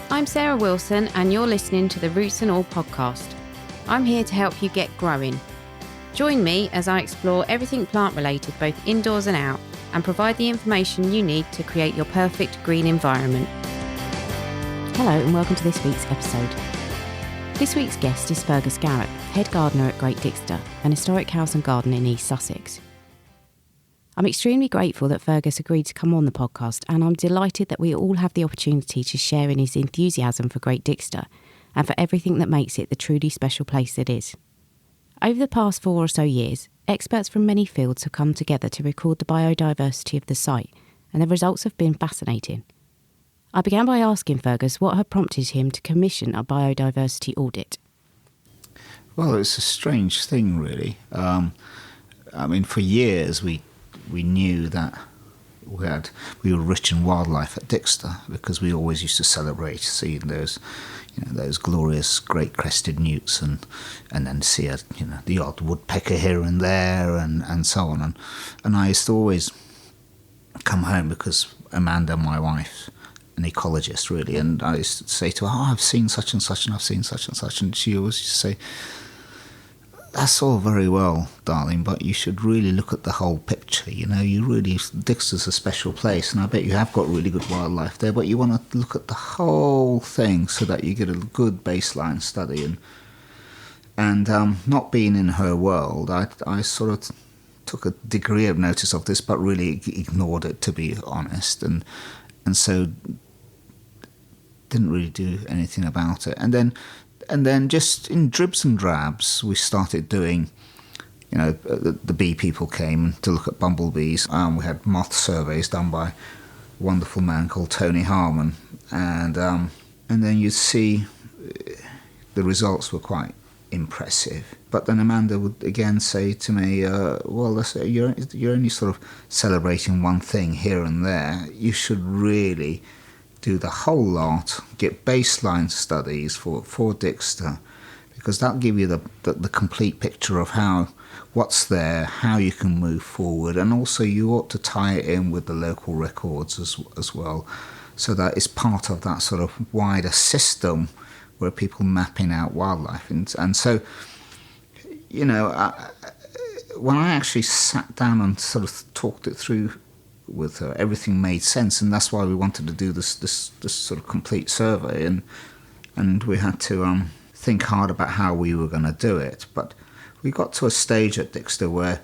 I'm Sarah Wilson and you're listening to the Roots and All podcast. I'm here to help you get growing. Join me as I explore everything plant related both indoors and out and provide the information you need to create your perfect green environment. Hello and welcome to this week's episode. This week's guest is Fergus Garrett, head gardener at Great Dixter, an historic house and garden in East Sussex. I'm extremely grateful that Fergus agreed to come on the podcast, and I'm delighted that we all have the opportunity to share in his enthusiasm for Great Dixter and for everything that makes it the truly special place it is. Over the past 4 or so years, experts from many fields have come together to record the biodiversity of the site, and the results have been fascinating. I began by asking Fergus what had prompted him to commission a biodiversity audit. Well, it's a strange thing, really. For years we knew that we were rich in wildlife at Dixter because we always used to celebrate seeing those glorious great crested newts and then see the odd woodpecker here and there and so on. And I used to always come home because Amanda, my wife, an ecologist really, and I used to say to her, I've seen such and such and I've seen such and such, and she always used to say, that's all very well, darling, but you should really look at the whole picture. Dixter's a special place, and I bet you have got really good wildlife there, but you want to look at the whole thing so that you get a good baseline study. And not being in her world, I sort of took a degree of notice of this, but really ignored it, to be honest, and so didn't really do anything about it. And then just in dribs and drabs, we started doing, the bee people came to look at bumblebees. We had moth surveys done by a wonderful man called Tony Harmon. And then you'd see the results were quite impressive. But then Amanda would again say to me, you're only sort of celebrating one thing here and there. You should really do the whole lot, get baseline studies for Dixter, because that'll give you the complete picture of what's there, how you can move forward, and also you ought to tie it in with the local records as well, so that it's part of that sort of wider system where people mapping out wildlife. And so, when I actually sat down and sort of talked it through with her, everything made sense, and that's why we wanted to do this sort of complete survey, and we had to think hard about how we were going to do it. But we got to a stage at Dixter where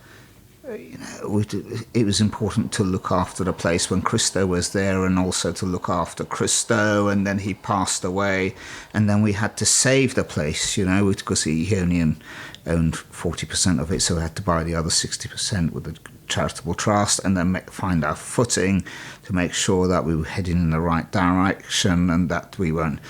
it was important to look after the place when Christo was there, and also to look after Christo, and then he passed away, and then we had to save the place, because he only owned 40% of it, so we had to buy the other 60% with the charitable trust, and then find our footing to make sure that we were heading in the right direction, and that we weren't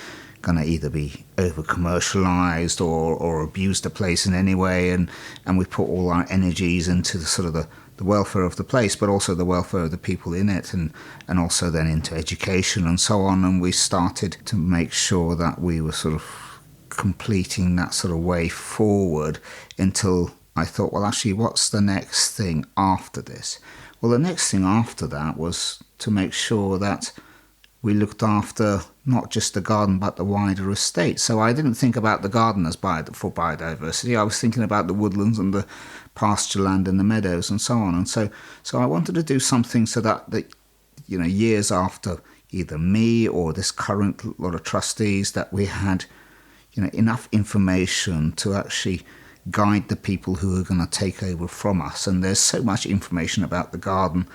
going to either be over-commercialised or abuse the place in any way, and we put all our energies into the sort of the welfare of the place, but also the welfare of the people in it, and also then into education and so on. And we started to make sure that we were sort of completing that sort of way forward until I thought, well, actually, what's the next thing after this? Well, the next thing after that was to make sure that we looked after not just the garden, but the wider estate. So I didn't think about the garden as for biodiversity. I was thinking about the woodlands and the pasture land and the meadows and so on. And so I wanted to do something so that years after either me or this current lot of trustees, that we had enough information to actually guide the people who are going to take over from us. And there's so much information about the garden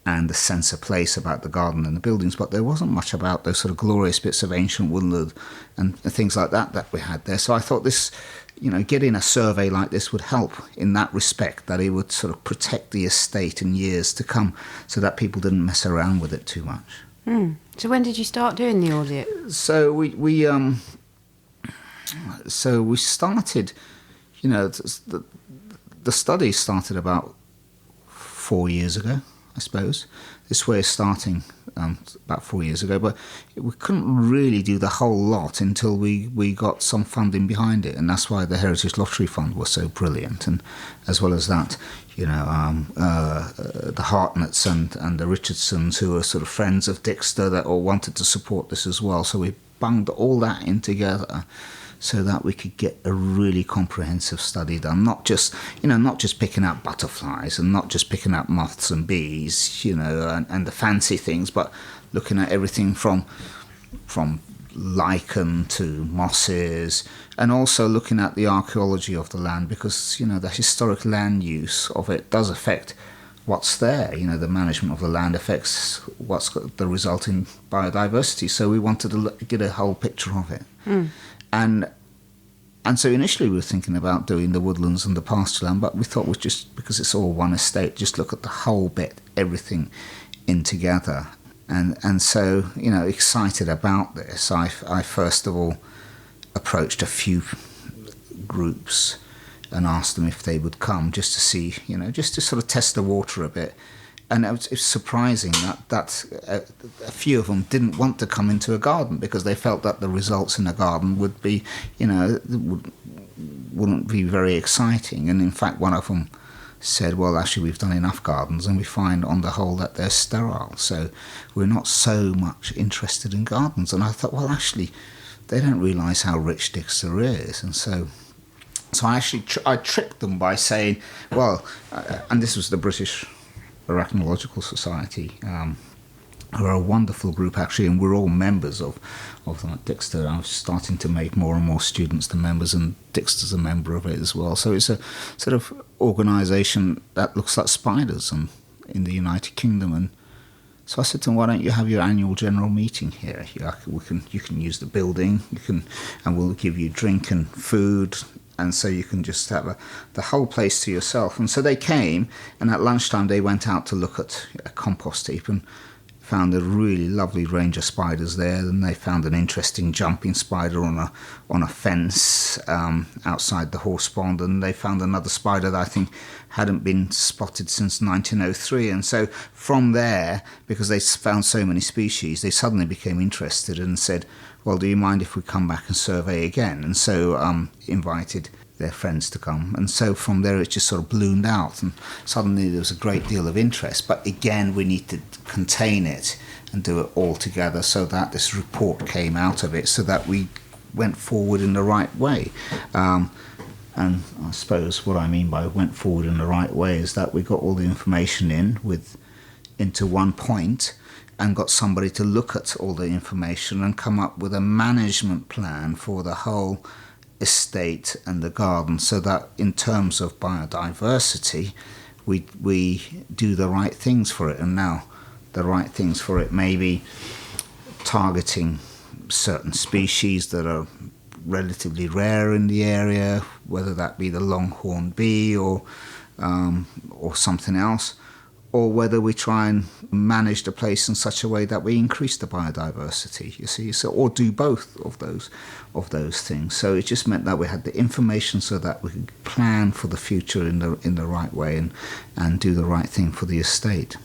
and the sense of place about the garden and the buildings, but there wasn't much about those sort of glorious bits of ancient woodland and things like that we had there. So I thought this, getting a survey like this would help in that respect, that it would sort of protect the estate in years to come, so that people didn't mess around with it too much. So when did you start doing the audit? So we started, the study started about 4 years ago, I suppose. This way of starting about 4 years ago, but we couldn't really do the whole lot until we got some funding behind it, and that's why the Heritage Lottery Fund was so brilliant. And as well as that, the Hartnetts and the Richardsons, who are sort of friends of Dixter, that all wanted to support this as well. So we bunged all that in together so that we could get a really comprehensive study done, not just picking out butterflies and not just picking out moths and bees, and the fancy things, but looking at everything from lichen to mosses, and also looking at the archaeology of the land, because the historic land use of it does affect what's there. The management of the land affects what's got the resulting biodiversity. So we wanted to get a whole picture of it. And so initially we were thinking about doing the woodlands and the pasture land, but we thought we'd just, because it's all one estate, just look at the whole bit, everything in together. And so, excited about this, I first of all approached a few groups and asked them if they would come, just to see, just to sort of test the water a bit. And it's surprising that a few of them didn't want to come into a garden because they felt that the results in a garden would be, wouldn't be very exciting. And in fact, one of them said, well, actually, we've done enough gardens and we find on the whole that they're sterile. So we're not so much interested in gardens. And I thought, well, actually, they don't realise how rich Dixter is. And so I tricked them by saying, well, and this was the British Arachnological Society, who are a wonderful group actually, and we're all members of them at Dixter. I'm starting to make more and more students the members, and Dixter's a member of it as well. So it's a sort of organisation that looks like spiders in the United Kingdom. And so I said to them, why don't you have your annual general meeting here? You can use the building, and we'll give you drink and food. And so you can just have the whole place to yourself. And so they came, and at lunchtime they went out to look at a compost heap and found a really lovely range of spiders there. And they found an interesting jumping spider on a fence outside the horse pond. And they found another spider that I think hadn't been spotted since 1903. And so from there, because they found so many species, they suddenly became interested and said, well, do you mind if we come back and survey again? And so invited their friends to come. And so from there it just sort of ballooned out, and suddenly there was a great deal of interest. But again, we need to contain it and do it all together so that this report came out of it, so that we went forward in the right way. And I suppose what I mean by went forward in the right way is that we got all the information into one point, and got somebody to look at all the information and come up with a management plan for the whole estate and the garden, so that in terms of biodiversity, we do the right things for it. And now the right things for it may be targeting certain species that are relatively rare in the area, whether that be the longhorn bee or something else, or whether we try and manage the place in such a way that we increase the biodiversity, you see, or do both of those things. So it just meant that we had the information so that we could plan for the future in the right way and do the right thing for the estate.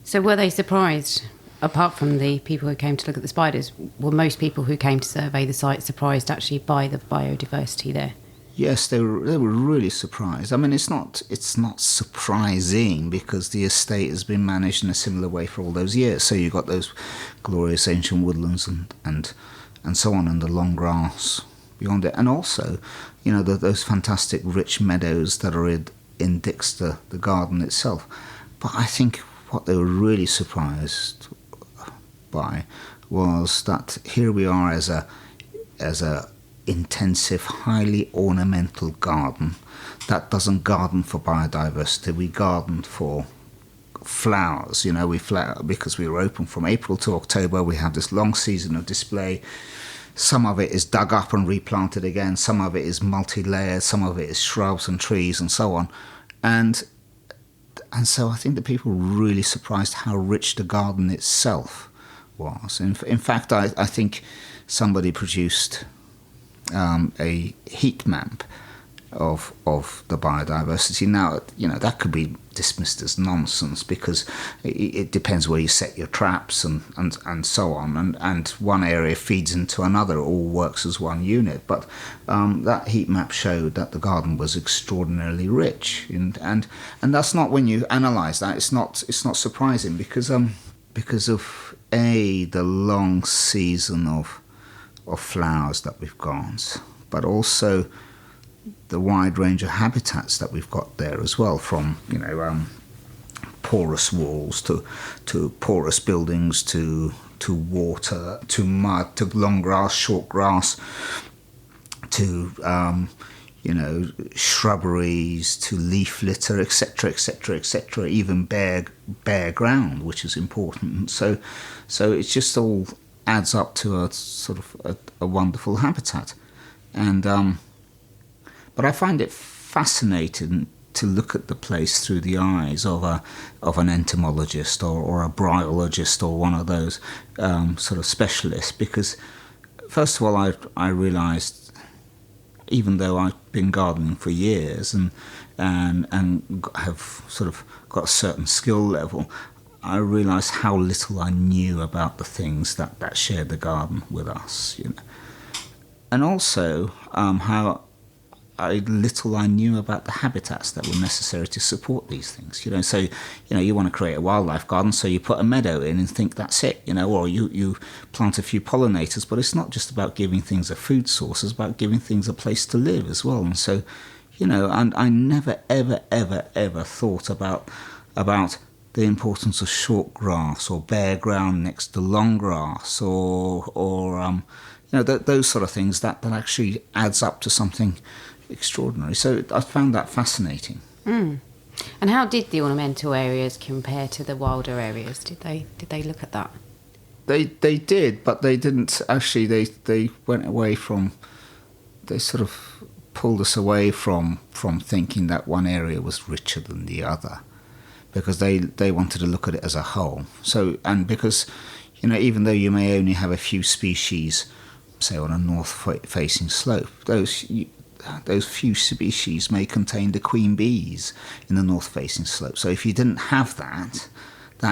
So were they surprised, apart from the people who came to look at the spiders, were most people who came to survey the site surprised actually by the biodiversity there? Yes, they were really surprised. I mean, it's not surprising because the estate has been managed in a similar way for all those years. So you've got those glorious ancient woodlands and so on, and the long grass beyond it, and also, those fantastic rich meadows that are in Dixter, the garden itself. But I think what they were really surprised by was that here we are as a intensive, highly ornamental garden that doesn't garden for biodiversity. We garden for flowers. We flower because we were open from April to October. We have this long season of display. Some of it is dug up and replanted again. Some of it is multi-layered. Some of it is shrubs and trees and so on. And so I think the people were really surprised how rich the garden itself was. In fact, I think somebody produced a heat map of the biodiversity. Now, that could be dismissed as nonsense because it depends where you set your traps and so on. And one area feeds into another, it all works as one unit. But that heat map showed that the garden was extraordinarily rich. And that's not, when you analyse that, it's not surprising because of the long season of flowers that we've got, but also the wide range of habitats that we've got there as well, from porous walls to porous buildings to water to mud to long grass, short grass, to shrubberies, to leaf litter, etc., etc., etc., even bare ground, which is important. So it just all adds up to a sort of a wonderful habitat. And but I find it fascinating to look at the place through the eyes of an entomologist or a bryologist or one of those sort of specialists, because first of all I realised, even though I've been gardening for years and have sort of got a certain skill level, I realised how little I knew about the things that shared the garden with us, and also how little I knew about the habitats that were necessary to support these things. So you want to create a wildlife garden, so you put a meadow in and think that's it, or you plant a few pollinators, but it's not just about giving things a food source, it's about giving things a place to live as well. And so, and I never ever thought about the importance of short grass or bare ground next to long grass or those sort of things that actually adds up to something extraordinary. So I found that fascinating. And how did the ornamental areas compare to the wilder areas? Did they look at that? They did, but they didn't actually. They went away from. They sort of pulled us away from thinking that one area was richer than the other, because they wanted to look at it as a whole. So, and because even though you may only have a few species, say on a north-facing slope, those few species may contain the queen bees in the north-facing slope. So if you didn't have that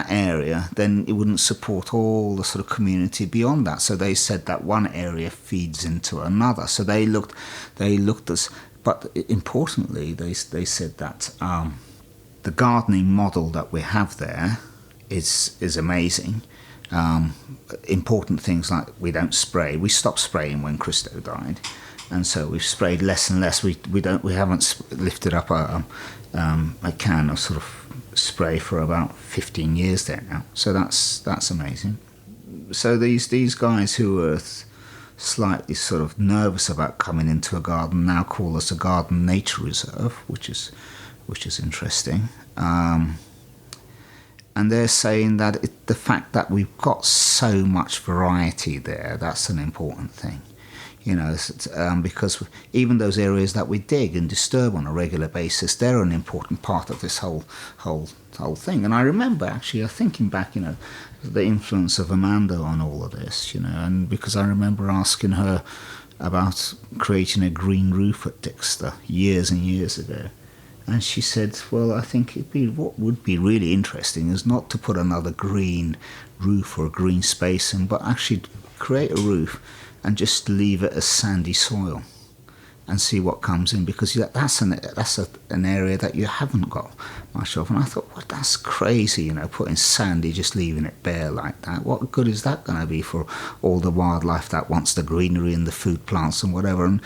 area, then it wouldn't support all the sort of community beyond that. So they said that one area feeds into another. So they looked as, but importantly, they said that the gardening model that we have there is amazing. Important things like we don't spray. We stopped spraying when Christo died. And so we've sprayed less and less. We haven't lifted up a can of sort of spray for about 15 years there now. So that's amazing. So these guys who were slightly sort of nervous about coming into a garden now call us a garden nature reserve, which is interesting. And they're saying that the fact that we've got so much variety there, that's an important thing. Because even those areas that we dig and disturb on a regular basis, they're an important part of this whole thing. And I remember actually thinking back, the influence of Amanda on all of this, and because I remember asking her about creating a green roof at Dixter years and years ago. And she said, well, I think what would be really interesting is not to put another green roof or a green space in, but actually create a roof and just leave it as sandy soil and see what comes in, because that's an area that you haven't got much of. And I thought, well, that's crazy, putting sandy, just leaving it bare like that. What good is that going to be for all the wildlife that wants the greenery and the food plants and whatever? And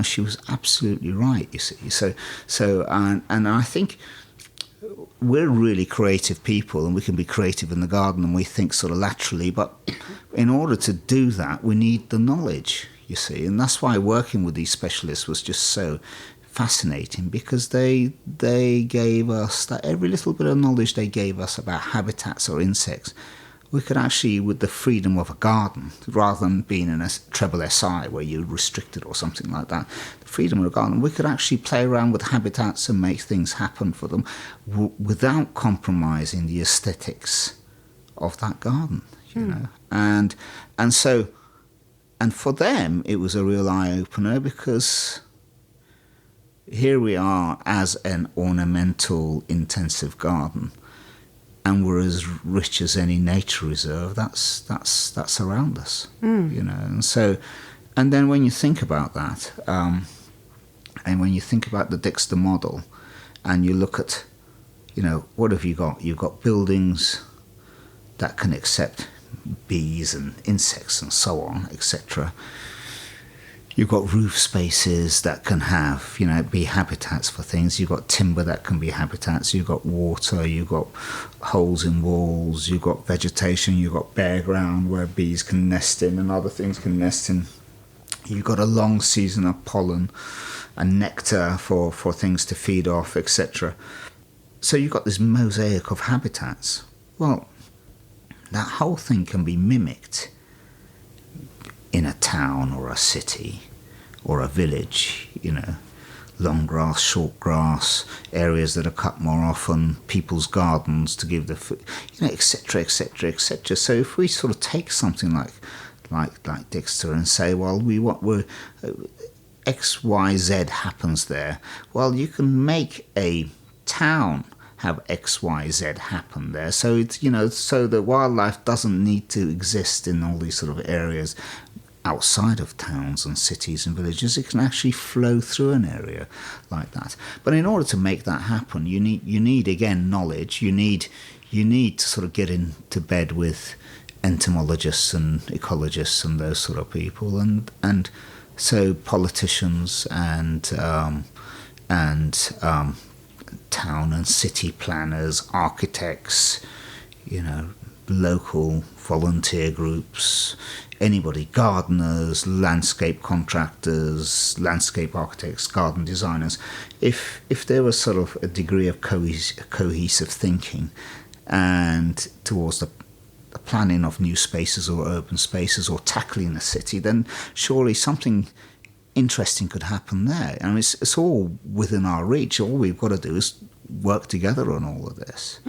she was absolutely right, you see. So I think we're really creative people, and we can be creative in the garden, and we think sort of laterally, but in order to do that, we need the knowledge, you see. And that's why working with these specialists was just so fascinating, because they gave us that every little bit of knowledge they gave us about habitats or insects, we could actually, with the freedom of a garden, rather than being in a treble SI where you're restricted or something like that, the freedom of a garden, we could actually play around with habitats and make things happen for them without compromising the aesthetics of that garden, you know. And for them, it was a real eye-opener, because here we are as an ornamental intensive garden, and we're as rich as any nature reserve that's around us, you know. And so, and then when you think about that, and when you think about the Dixter model, and you look at, you know, what have you got? You've got buildings that can accept bees and insects and so on, etc. You've got roof spaces that can have, be habitats for things. You've got timber that can be habitats. You've got water. You've got holes in walls. You've got vegetation. You've got bare ground where bees can nest in and other things can nest in. You've got a long season of pollen and nectar for things to feed off, etc. So you've got this mosaic of habitats. Well, that whole thing can be mimicked in a town or a city or a village, long grass, short grass, areas that are cut more often, people's gardens to give the food, etc., etc., etc. So if we sort of take something like Dixter and say, well, we're X, Y, Z happens there. Well, you can make a town have X, Y, Z happen there. So it's, so the wildlife doesn't need to exist in all these sort of areas outside of towns and cities and villages. It can actually flow through an area like that. But in order to make that happen, you need again knowledge. You need to sort of get into bed with entomologists and ecologists and those sort of people, and so politicians and town and city planners, architects, local volunteer groups, anybody, gardeners, landscape contractors, landscape architects, garden designers. If there was sort of a degree of cohesive thinking and towards the planning of new spaces or urban spaces or tackling a city, then surely something interesting could happen there. I mean, it's all within our reach. All we've got to do is work together on all of this.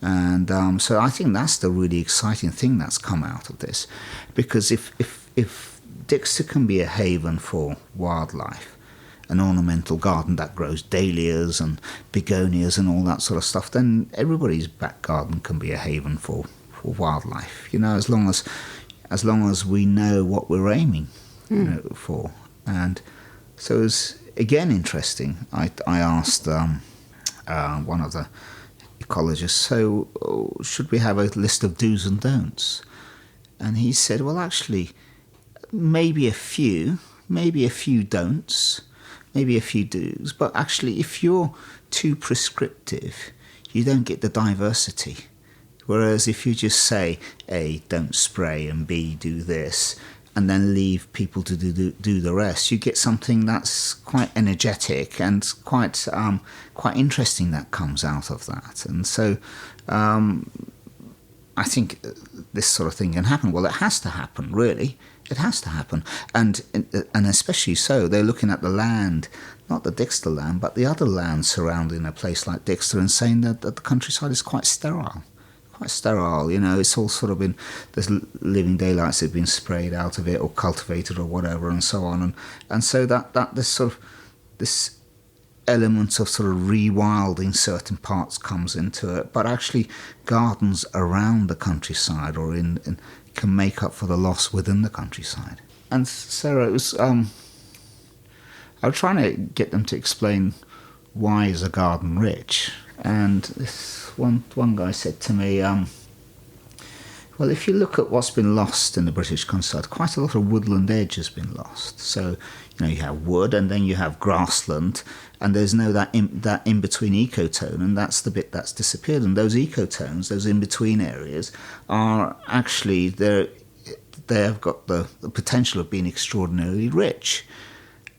And so I think that's the really exciting thing that's come out of this. Because if Dixter can be a haven for wildlife, an ornamental garden that grows dahlias and begonias and all that sort of stuff, then everybody's back garden can be a haven for wildlife, as long as we know what we're aiming for. And so it was again interesting. I asked one of the ecologists, so should we have a list of do's and don'ts? And he said, well, actually, maybe a few don'ts, maybe a few do's, but actually if you're too prescriptive, you don't get the diversity. Whereas if you just say, A, don't spray, and B, do this, and then leave people to do the rest, you get something that's quite energetic and quite interesting that comes out of that. And so I think this sort of thing can happen. Well, it has to happen, really. It has to happen. And especially so, they're looking at the land, not the Dixter land, but the other land surrounding a place like Dixter, and saying that the countryside is quite sterile. It's all sort of there's living daylights that have been sprayed out of it or cultivated or whatever and so on. And so that this element of sort of rewilding certain parts comes into it, but actually gardens around the countryside or can make up for the loss within the countryside. And Sarah, it was, I was trying to get them to explain why is a garden rich, and this one guy said to me, well, if you look at what's been lost in the British countryside, quite a lot of woodland edge has been lost. So, you have wood and then you have grassland, and there's no that in-between ecotone, and that's the bit that's disappeared. And those ecotones, those in-between areas, are actually, they have got the potential of being extraordinarily rich.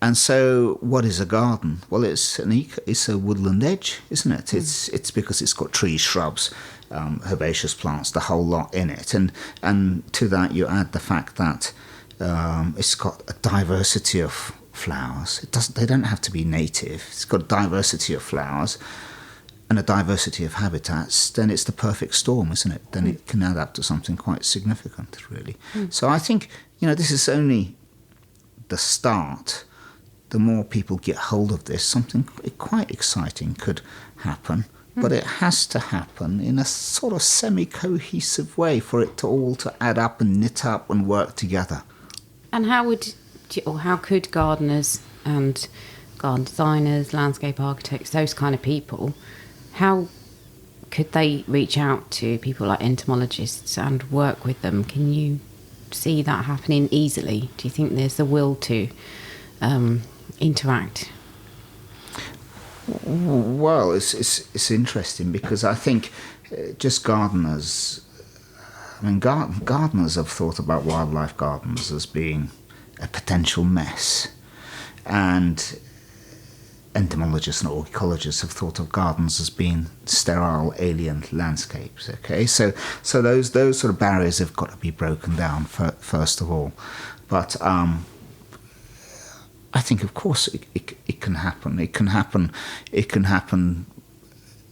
And so, what is a garden? Well, it's a woodland edge, isn't it? It's because it's got trees, shrubs, herbaceous plants, the whole lot in it. And to that, you add the fact that it's got a diversity of flowers. They don't have to be native. It's got diversity of flowers and a diversity of habitats. Then it's the perfect storm, isn't it? Then it can add up to something quite significant, really. So I think this is only the start. The more people get hold of this, something quite exciting could happen. But it has to happen in a sort of semi-cohesive way for it to all to add up and knit up and work together. And how could gardeners and garden designers, landscape architects, those kind of people, how could they reach out to people like entomologists and work with them? Can you see that happening easily? Do you think there's the will to interact? Well, it's interesting because I think just gardeners. I mean, gardeners have thought about wildlife gardens as being a potential mess, and entomologists and ecologists have thought of gardens as being sterile, alien landscapes. Okay, so those sort of barriers have got to be broken down first of all. But I think, of course, it can happen. It can happen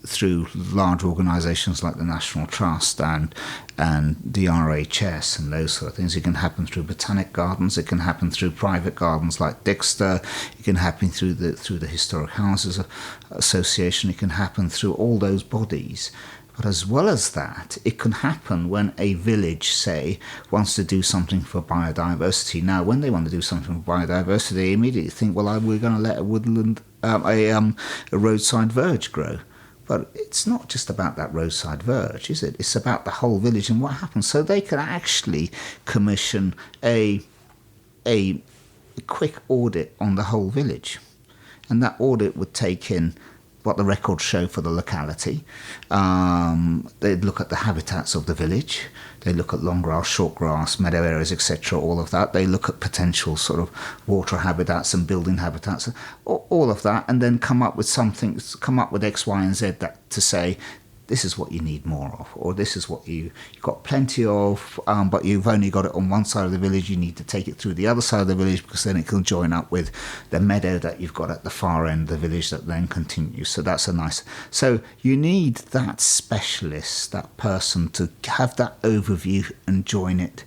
through large organisations like the National Trust and the RHS and those sort of things. It can happen through botanic gardens. It can happen through private gardens like Dixter. It can happen through the Historic Houses Association. It can happen through all those bodies. But as well as that, it can happen when a village, say, wants to do something for biodiversity. Now, when they want to do something for biodiversity, they immediately think, well, we're going to let a woodland, a roadside verge grow. But it's not just about that roadside verge, is it? It's about the whole village and what happens. So they could actually commission a quick audit on the whole village. And that audit would take in what the records show for the locality. They'd look at the habitats of the village. They look at long grass, short grass, meadow areas, etc., all of that. They look at potential sort of water habitats and building habitats, all of that, and then come up with X, Y, and Z to say, this is what you need more of, or this is what you've got plenty of, but you've only got it on one side of the village. You need to take it through the other side of the village because then it can join up with the meadow that you've got at the far end of the village that then continues. So that's a nice... So you need that specialist, that person to have that overview and join it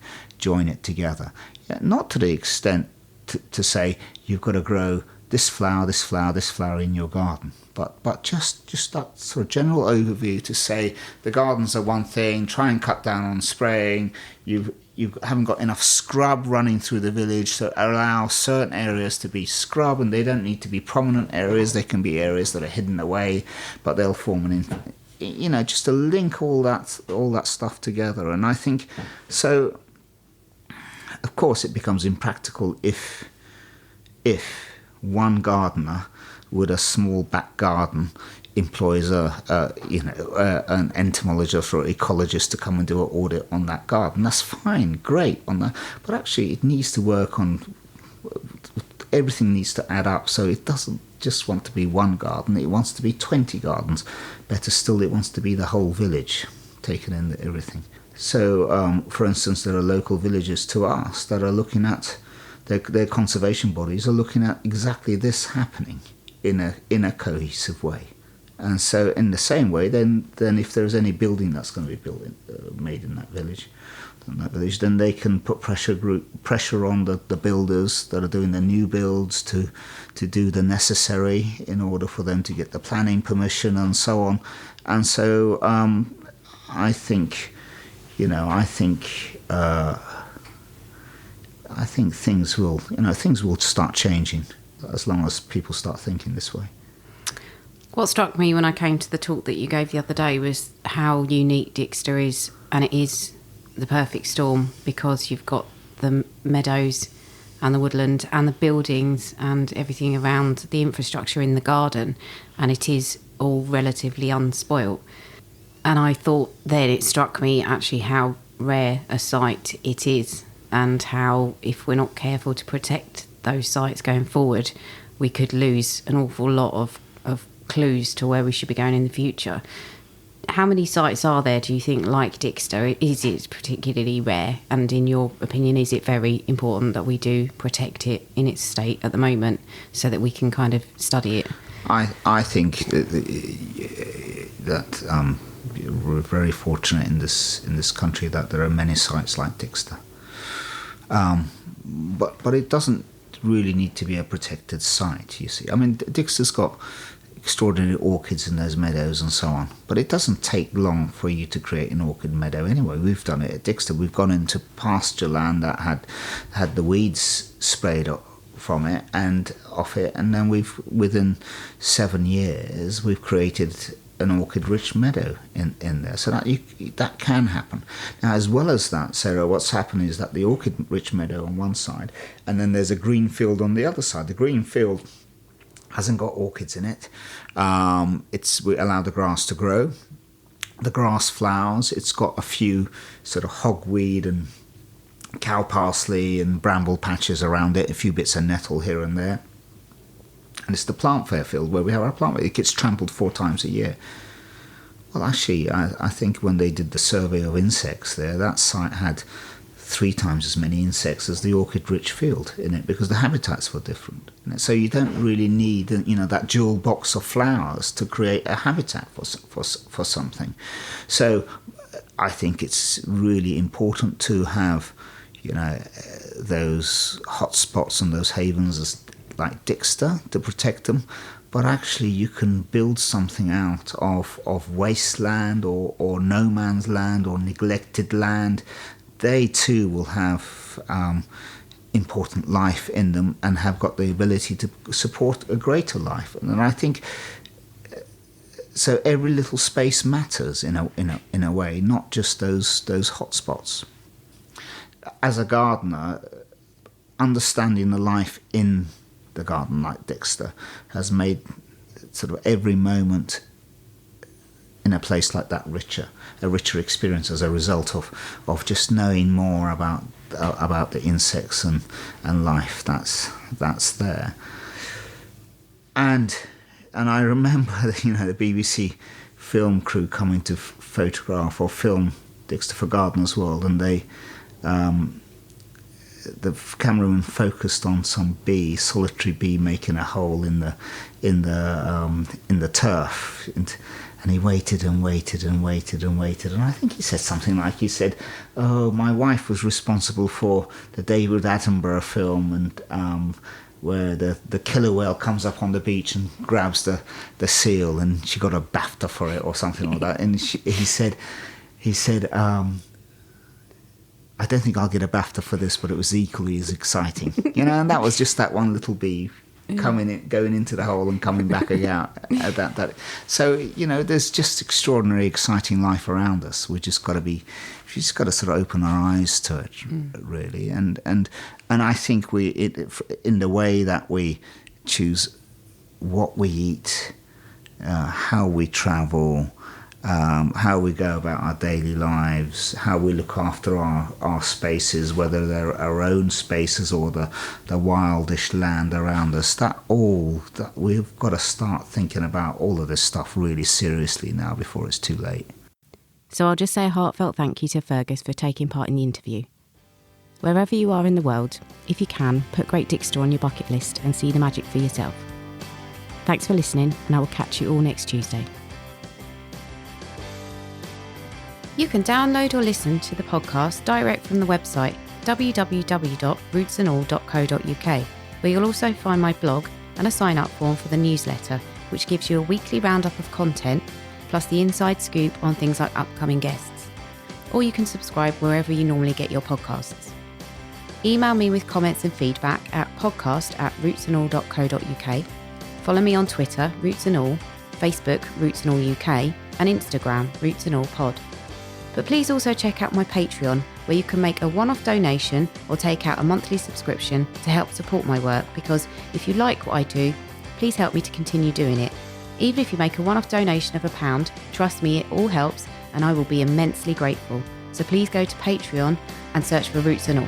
together. Yeah, not to the extent to say you've got to grow this flower, this flower, this flower in your garden. But just that sort of general overview to say the gardens are one thing, try and cut down on spraying, you haven't got enough scrub running through the village, so allow certain areas to be scrub, and they don't need to be prominent areas, they can be areas that are hidden away, but they'll form just to link all that stuff together. And I think, so of course it becomes impractical if one gardener with a small back garden employs an entomologist or ecologist to come and do an audit on that garden. That's fine, great on that, but actually it needs to work on, everything needs to add up, so it doesn't just want to be one garden, it wants to be 20 gardens. Better still, it wants to be the whole village, taking in everything. So, for instance, there are local villages to us that are looking at, their conservation bodies are looking at exactly this happening in a cohesive way. And so in the same way, then if there's any building that's going to be made in that village, then they can put pressure on the builders that are doing the new builds to do the necessary in order for them to get the planning permission and so on. And so I think things will start changing as long as people start thinking this way. What struck me when I came to the talk that you gave the other day was how unique Dixter is, and it is the perfect storm because you've got the meadows and the woodland and the buildings and everything around the infrastructure in the garden, and it is all relatively unspoilt. And I thought then it struck me actually how rare a site it is, and how if we're not careful to protect those sites going forward, we could lose an awful lot of clues to where we should be going in the future. How many sites are there, do you think, like Dixter? Is it particularly rare? And in your opinion, is it very important that we do protect it in its state at the moment so that we can kind of study it? I think that we're very fortunate in this country that there are many sites like Dixter. But it doesn't really need to be a protected site, you see. I mean, Dixter's got extraordinary orchids in those meadows and so on, but it doesn't take long for you to create an orchid meadow anyway. We've done it at Dixter. We've gone into pasture land that had the weeds sprayed from it and off it, and then within 7 years we've created an orchid-rich meadow in there. So that can happen. Now, as well as that, Sarah, what's happened is that the orchid-rich meadow on one side, and then there's a green field on the other side. The green field hasn't got orchids in it. We allow the grass to grow. The grass flowers. It's got a few sort of hogweed and cow parsley and bramble patches around it, a few bits of nettle here and there. And it's the plant fair field where we have our plant fair. It gets trampled 4 times a year. Well, actually, I think when they did the survey of insects there, that site had 3 times as many insects as the orchid-rich field in it, because the habitats were different. So you don't really need, that jewel box of flowers to create a habitat for something. So I think it's really important to have those hot spots and those havens like Dixter to protect them, but actually you can build something out of wasteland or no man's land or neglected land. They too will have important life in them and have got the ability to support a greater life. And I think so. Every little space matters in a way, not just those hot spots. As a gardener, understanding the life in the garden like Dixter has made sort of every moment in a place like that a richer experience as a result of just knowing more about the insects and life that's there. And I remember the BBC film crew coming to photograph or film Dixter for Gardener's World, and they the cameraman focused on some solitary bee making a hole in the turf, and he waited and waited and waited and waited, and I think he said something like, "Oh, my wife was responsible for the David Attenborough film, and where the killer whale comes up on the beach and grabs the seal, and she got a BAFTA for it or something like that." And he said. I don't think I'll get a BAFTA for this, but it was equally as exciting, And that was just that one little bee going into the hole and coming back out. So there's just extraordinary, exciting life around us. We just got to sort of open our eyes to it, really. And I think in the way that we choose what we eat, how we travel. How we go about our daily lives, how we look after our spaces, whether they're our own spaces or the wildish land around us, that we've got to start thinking about all of this stuff really seriously now before it's too late. So I'll just say a heartfelt thank you to Fergus for taking part in the interview. Wherever you are in the world, if you can, put Great Dixter on your bucket list and see the magic for yourself. Thanks for listening, and I will catch you all next Tuesday. You can download or listen to the podcast direct from the website www.rootsandall.co.uk, where you'll also find my blog and a sign-up form for the newsletter, which gives you a weekly roundup of content, plus the inside scoop on things like upcoming guests. Or you can subscribe wherever you normally get your podcasts. Email me with comments and feedback at podcast@rootsandall.co.uk. Follow me on Twitter, Roots and All, Facebook, Roots and All UK, and Instagram, Roots and All Pod. But please also check out my Patreon, where you can make a one-off donation or take out a monthly subscription to help support my work, because if you like what I do, please help me to continue doing it. Even if you make a one-off donation of £1, trust me, it all helps, and I will be immensely grateful. So please go to Patreon and search for Roots and All.